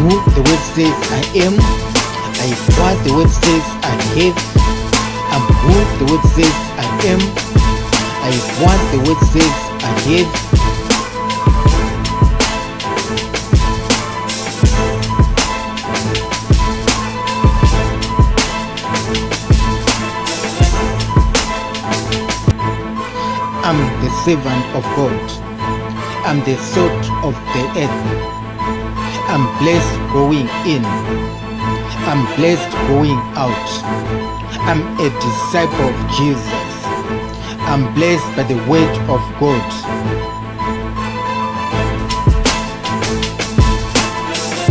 who the word says I am. I have what the word says I have. I'm who the word says I am. I have what the word says I have. I'm the servant of God. I'm the salt of the earth. I'm blessed going in. I'm blessed going out. I'm a disciple of Jesus. I'm blessed by the word of God.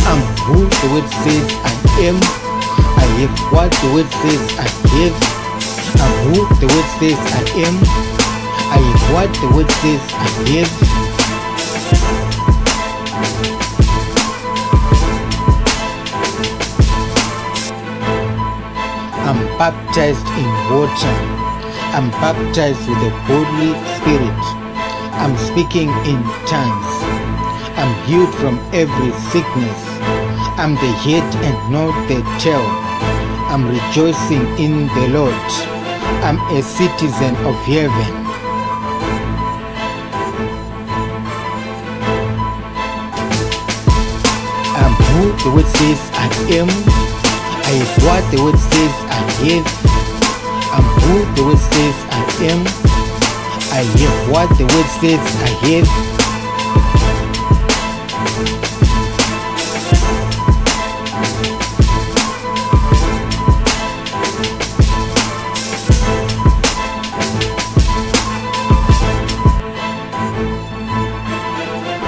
I'm who the word says I am. I have what the word says I have. I'm who the word says I am. I have what the word says I have. I'm baptized in water. I'm baptized with the Holy Spirit. I'm speaking in tongues. I'm healed from every sickness. I'm the head and not the tail. I'm rejoicing in the Lord. I'm a citizen of heaven. I'm who the word says I am. I have what the word says I have. I'm who the word says I am. I have what the word says I have.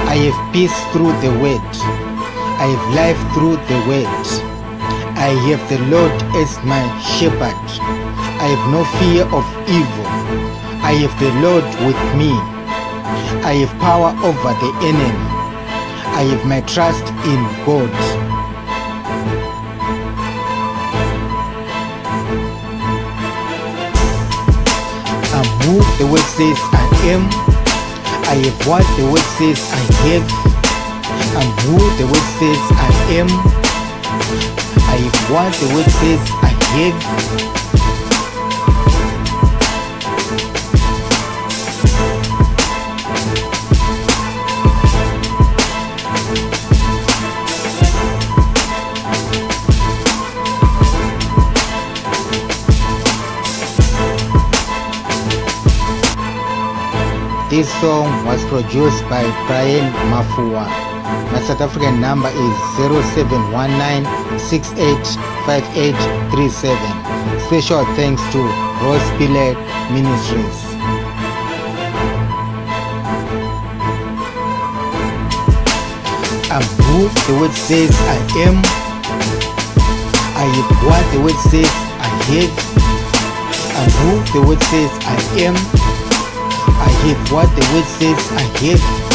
I have peace through the word. I have life through the word. I have the Lord as my shepherd. I have no fear of evil. I have the Lord with me. I have power over the enemy. I have my trust in God. I'm who the word says I am. I have what the word says I have. I'm who the word says I am. I have what the word says I have. This song was produced by Bryan Mafuwa. My South African number is 0719685837. Special thanks to Rose Pile Ministries. I'm who the word says I am. I have what the word says I have. I'm who the word says I am. I have what the word says I have.